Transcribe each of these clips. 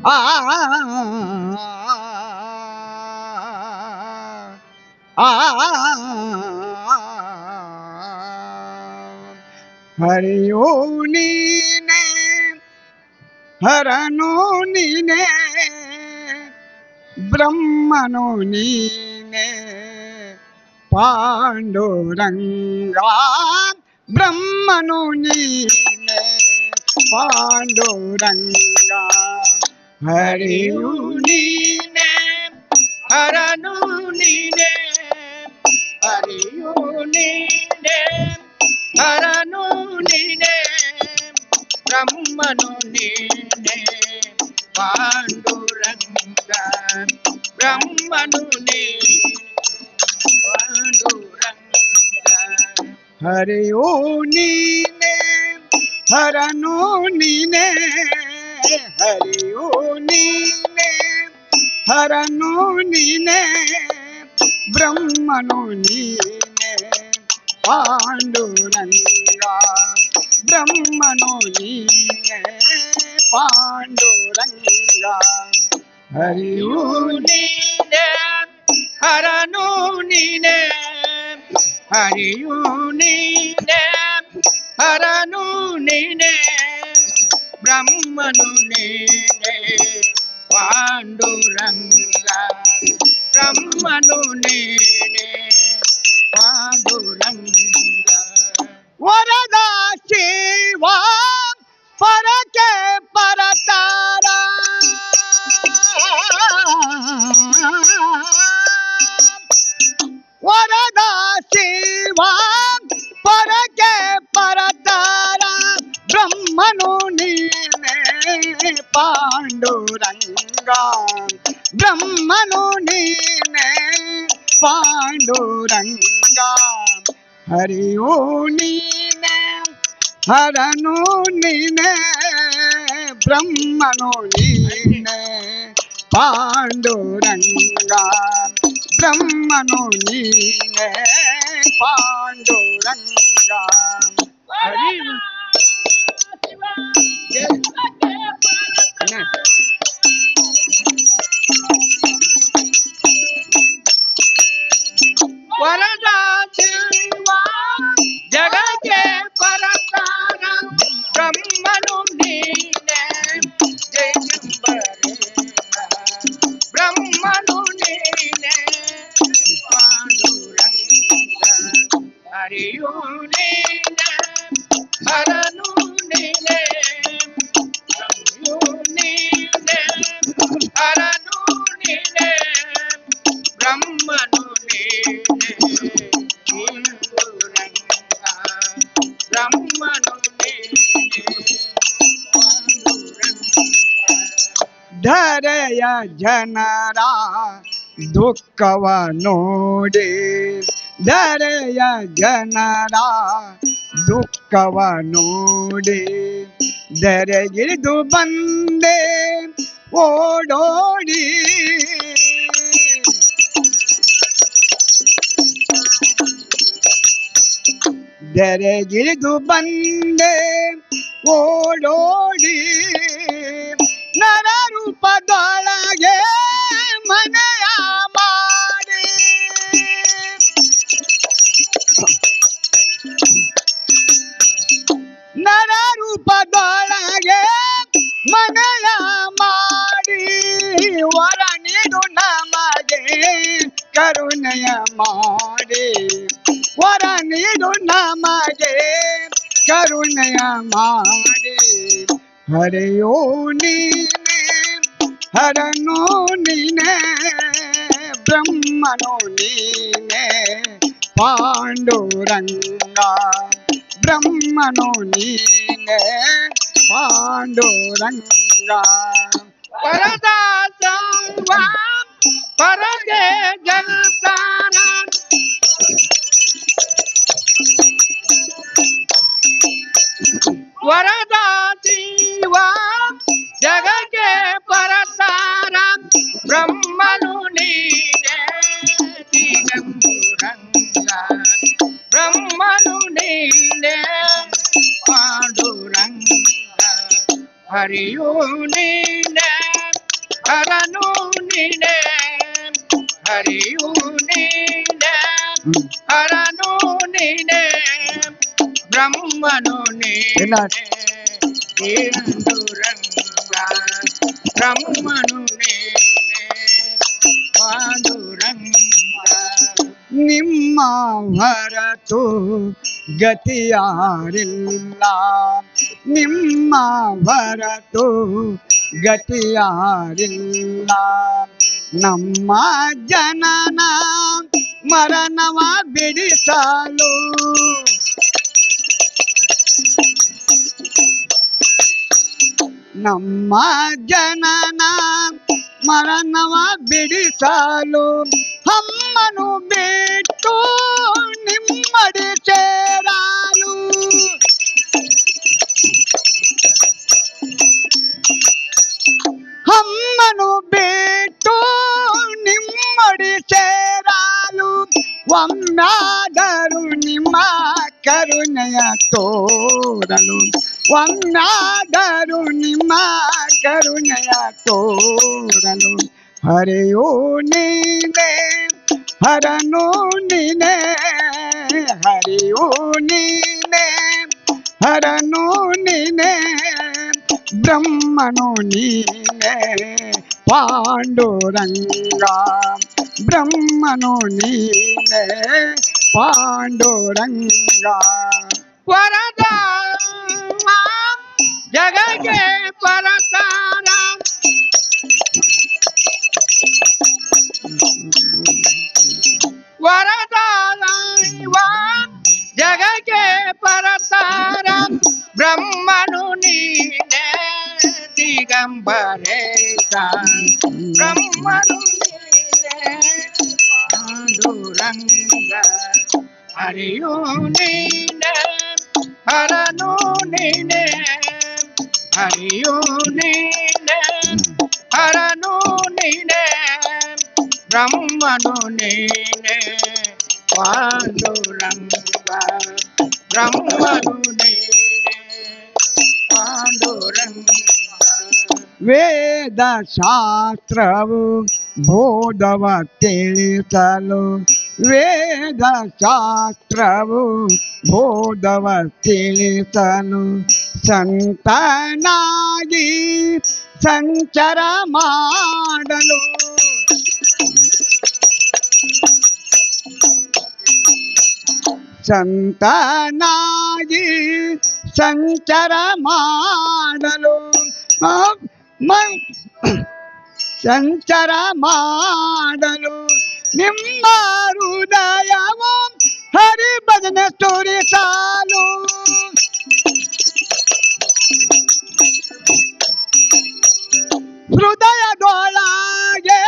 ಆ ಆ ಹರಿಯೋ ನೀನೆ ಹರನೋ ನೀನೆ ಬ್ರಹ್ಮನೋ ನೀನೆ ಪಾಂಡುರಂಗ ಬ್ರಹ್ಮನು ನೀನೆ ಪಾಂಡುರಂಗ ಹರಿಯು ನೀನೆ ಹರನು ನೀನೆ ಹರಿಯು ನೀನೆ ಹರನು ನೀನೆ ಬ್ರಹ್ಮನು ನೀನೆ ಪಾಂಡುರಂಗ ಬ್ರಹ್ಮನು ನೀನೆ ಪಾಂಡುರಂಗ ಹರಿಯೋ ನೀನೆ ಹರನು ನೀನೆ ಹರಿಯೋ ನೀನೆ ಹರನು ನೀನೆ ಬ್ರಹ್ಮನು ನೀನೆ ಪಾಂಡುರಂಗ ಬ್ರಹ್ಮನು ನೀನೆ ಪಾಂಡುರಂಗ ಹರಿಯೋ ನೀನೆ ಹರನು ನೀನೆ ಹರಿಯು ನೀನೆ ಹರನು ನೀನೆ ಬ್ರಹ್ಮನು ನೀನೆ ಪಾಂಡುರಂಗ ಬ್ರಹ್ಮನು ನೀನೆ ಪಾಂಡುರಂಗ ವರದ ಶಿವ ಪರಕೆ ಪರತಾರ ವರದ ಶಿವ ಪರಕೆ ಪರತಾರ ಬ್ರಹ್ಮನು ನೀನೆ ಪಾಂಡುರಂಗ ಬ್ರಹ್ಮನು ನೀನೆ ಪಾಂಡುರಂಗ ಹರಿಯೋ ನೀನೆ ಹರನು ನೀನೆ ಬ್ರಹ್ಮನು ನೀನೆ ಪಾಂಡುರಂಗ ಬ್ರಹ್ಮನು ನೀನೆ ಪಾಂಡುರಂಗ ಹರಿಯು ವರದ ಶಿವ ಜಗಕ್ಕೆ ಪರತಾರ ಬ್ರಹ್ಮನು ನೀನೆ ಜಯಂಬರೆ ಬ್ರಹ್ಮನು ನೀನೆ ಪಾಂಡುರಂಗ ಹರಿಯೋ ನೀನೆ ಹರನು ನೀನೆ ಹರಿಯೋ ನೀನೆ ಹರನು ನೀನೆ ಬ್ರಹ್ಮನು ನೀನೆ ಪಾಂಡುರಂಗ ಬ್ರಹ್ಮನು ನೀನೆ ಪಾಂಡುರಂಗ ಧರೆಯ ಜನರ ದುಃಖವ ನೋಡಿ ಧರೆಯ ಜನರ ದುಃಖವ ನೋಡಿ ಧರೆಗಿಳಿದು ಬಂದೆ ಓಡೋಡಿ ಧರೆಗಿಳಿದು ಬಂದೆ ಓಡೋಡಿ ನರ ರೂಪದೊಳಗೆ ಮನೆಯ ಮಾಡಿ ನರ ರೂಪದೊಳಗೆ ಮನೆಯ ಮಾಡಿ ವರ ನೀಡು ನಮಗೆ ಕರುಣೆಯ ಮಾಡಿ ವರ ನೀಡು ನಮಗೆ ಕರುಣೆಯ ಮಾಡಿ ಹರಿಯೋ ನೀನೆ ಹರನು ನೀನೆ ಬ್ರಹ್ಮನು ನೀನೆ ಪಾಂಡುರಂಗ ಬ್ರಹ್ಮನು ನೀನೆ ಪಾಂಡುರಂಗ ಪರದ ಸಂವ ಪರಗೆ ಜಗತ್ತಾರ ವರದ ಶಿವ ಜಗಕ್ಕೆ ಪರತಾರ ಬ್ರಹ್ಮನು ನೀನೆ ದಿಗಂಬರಂಗ ಬ್ರಹ್ಮನು ನೀನೆ ಪಾಂಡುರಂಗ ಹರಿಯೋ ನೀನೆ ಹರನು ನೀನೆ ಹರಿಯು ನೀನೆ ಹರನು ನೀನೆ ಬ್ರಹ್ಮನು ನೀನೆ ಪಾಂಡುರಂಗ ಬ್ರಹ್ಮನು ನೀನೆ ಪಾಂಡುರಂಗ ನಿಮ್ಮ ಹೊರತು ಗತಿಯಾರಿಲ್ಲ ನಿಮ್ಮ ಹೊರತು ಗತಿಯಾರಿಲ್ಲ ನಮ್ಮ ಜನನ ಮರಣವ ಬಿಡಿಸಲು ನಮ್ಮ ಜನನ ಮರಣವ ಬಿಡಿಸಲು ಅಮ್ಮನು ಬಿಟ್ಟು ನಿಮ್ಮಡಿ ಸೇರಲು ಅಮ್ಮನು ಬಿಟ್ಟು ನಿಮ್ಮಡಿ ಸೇರಲು ಒಮ್ಮಾದರೂ ನಿಮ್ಮ ಕರುಣೆಯ ತೋರಲು ಒಮ್ಮಾದರೂ ನಿಮ್ಮ ಕರುಣೆಯ ತೋರಲು ಹರೆಯೋ ನೀನೆ ಹರನು ನೀನೆ ಹರಿಯೋ ನೀನೆ ಹರನು ನೀನೆ ಬ್ರಹ್ಮನು ನೀನೆ ಪಾಂಡುರಂಗ ಬ್ರಹ್ಮನು ನೀನೆ ಪಾಂಡುರಂಗ ವರದ ಜಗಕ್ಕೆ ಪರತಾರ ವರದ ಜಗಕ್ಕೆ ಪರತಾರ ಬ್ರಹ್ಮನು ನೀನೆ ದಿಗಂಬರೇಶ ಬ್ರಹ್ಮನು ನೀನೆ ಪಾಂಡುರಂಗ ಹರಿಯು ನೀನೆ ಹರನು ನೀನೆ ಹರಿಯು ನೀನೆ ಹರನು ನೀನೆ ಬ್ರಹ್ಮನು ನೀನೆ ಪಾಂಡುರಂಗ ಬ್ರಹ್ಮನು ನೀನೆ ಪಾಂಡುರಂಗ ವೇದ ಶಾಸ್ತ್ರವು ಬೋಧವ ತಿಳಿಸಲು ವೇದ ಶಾಸ್ತ್ರವು ಬೋಧವ ತಿಳಿಸಲು ಸಂತನಾಗಿ ಸಂಚಾರ ಮಾಡಲು ಸಂತನಾಗಿ ಸಂಚಾರ ಮಾಡಲು ಸಂಚಾರ ಮಾಡಲು ನಿಮ್ಮ ಹೃದಯವ ಹರಿ ಭಜನೆ ತೋರಿಸಲು ಹೃದಯದೊಳಗೆ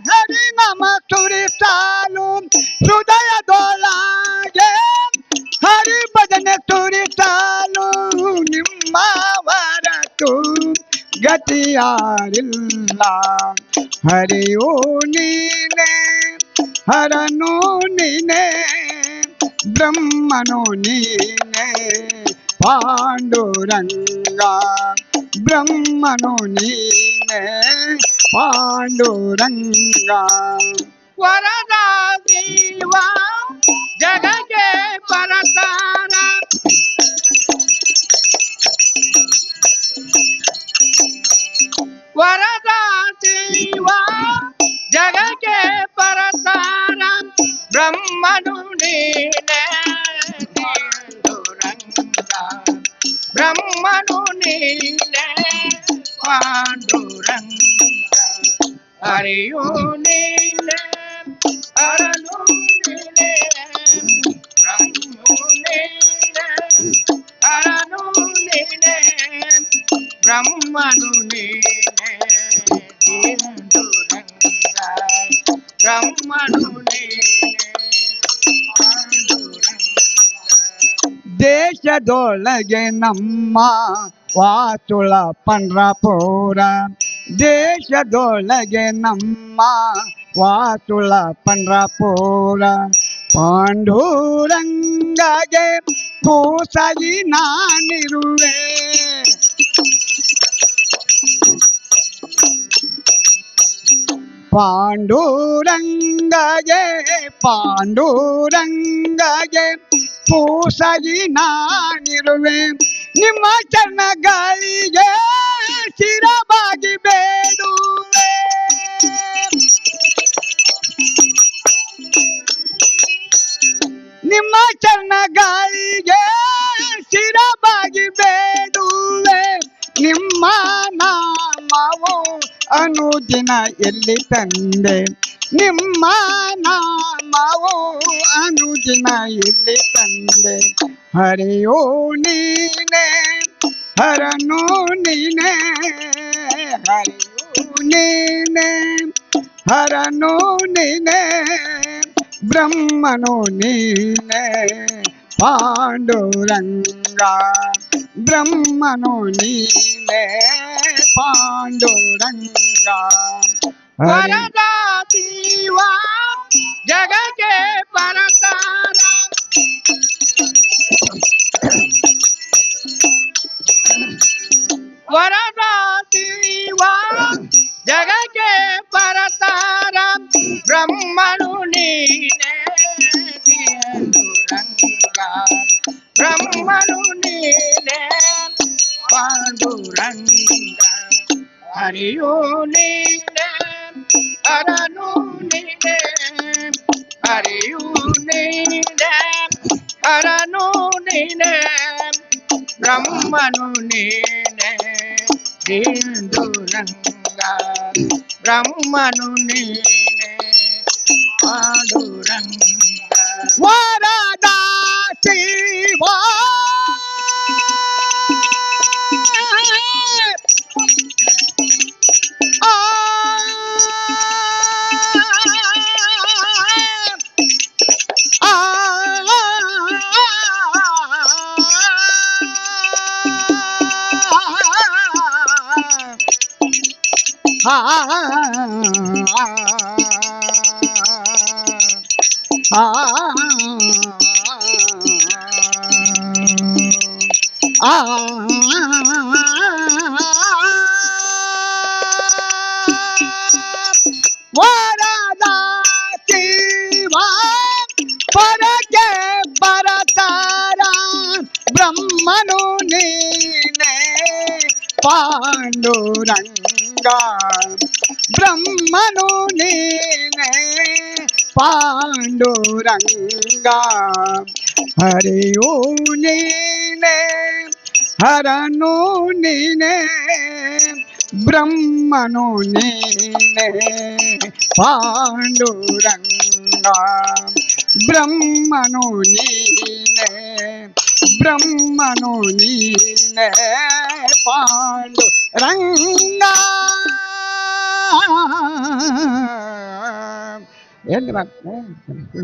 ಹರಿ ನಮ ತೋರಿಸಲು ಹೃದಯದೊಳಗೆ ಹರಿ ಭಜನೆ ತೋರಿಸಲು ನಿಮ್ಮ ಹೊರತು ಗತಿಯಾರಿಲ್ಲ ಹರಿಯೋ ನೀನೆ ಹರನು ನೀನೆ ಬ್ರಹ್ಮನು ನೀನೆ ಪಾಂಡುರಂಗ ಬ್ರಹ್ಮನು ನೀನೆ ಪಾಂಡುರಂಗ ವರದ ದೇವ ಜಗಕ್ಕೆ ಪರತಾರ ವರದ ದೇವ ಜಗಕ್ಕೆ ಪರತಾರ ಬ್ರಹ್ಮನು ನೀನೆ ಪಾಂಡುರಂಗ ಬ್ರಹ್ಮನು ನೀನೆ ಪಾಂಡುರಂಗ ಹರಿಯು ನೀನೆ ಹರನು ನೀನೆ ಬ್ರಹ್ಮನು ನೀನೆ ಹರನು ನೀನೆ ಬ್ರಹ್ಮನು ನೀನೆ ಪಾಂಡುರಂಗ ಬ್ರಹ್ಮನು ನೀನೆ ಪಾಂಡುರಂಗ ದೇಶದೊಳಗೆ ನಮ್ಮ ವಾಸುಳ ಪಂಡ್ರಪುರ ದೇಶದೊಳಗೆ ನಮ್ಮ ವಾಸುಳ ಪಂಡ್ರಪುರ ಪಾಂಡುರಂಗಗೆ ಕೂಸಾಗಿ ನಾನಿರುವೆ ಪಾಂಡುರಂಗಗೆ ಪಾಂಡುರಂಗಗೆ ಪೂಸಗಿ ನಾನಿರುವೆ ನಿಮ್ಮ ಚರಣಗಳಿಗೆ ಶಿರಬಾಗಿ ಬೇಡುವೆ ನಿಮ್ಮ ಚರಣಗಳಿಗೆ ಶಿರಬಾಗಿ ಬೇಡುವೆ ನಿಮ್ಮ ನಾಮವು ಅನುದಿನ ಎಲ್ಲಿ ತಂದೆ ನಿಮ್ಮ ನಾಮವು ಅನುದಿನ ಎಲ್ಲಿ ತಂದೆ ಹರಿಯೋ ನೀನೆ ಹರನು ನೀನೆ ಹರಿಯೋ ನೀನೆ ಹರನು ನೀನೆ ಬ್ರಹ್ಮನು ನೀನೆ ಪಾಂಡುರಂಗ ಬ್ರಹ್ಮನು ನೀನೆ ಪಾಂಡುರಂಗ ವರದ ಶಿವ ಜಗಕ್ಕೆ ಪರತಾರ ವರದ ಶಿವ ಜಗಕ್ಕೆ ಪರತಾರ ಬ್ರಹ್ಮನು ನೀನೆ ಪಾಂಡುರಂಗ ಬ್ರಹ್ಮನು ನೀನೆ ಪಾಂಡುರಂಗ ಹರಿಯೋ ನೀನೆ ಹರನು ನೀನೆ ಹರಿಯೋ ನೀನೆ ಹರನು ನೀನೆ ಬ್ರಹ್ಮನು ನೀನೆ ಪಾಂಡುರಂಗ ಬ್ರಹ್ಮನು ನೀನೆ ಪಾಂಡುರಂಗ ವರದ ಶಿವ ವರದ ಶಿವ ಪರಕ್ಕೆ ಪರತಾರ ಬ್ರಹ್ಮನು ನೀನೆ ಪಾಂಡುರಂಗ ಬ್ರಹ್ಮನು ನೀನೆ ಪಾಂಡುರಂಗ ಹರಿಯೋ ನೀನೆ ಹರನು ನೀನೆ ಬ್ರಹ್ಮನು ನೀನೆ ಪಾಂಡುರಂಗ ಬ್ರಹ್ಮನು ನೀನೆ ಬ್ರಹ್ಮನು ನೀನೆ ಪಾಂಡುರಂಗ ಎಲ್ಲಿ ಬರ್ತದೆ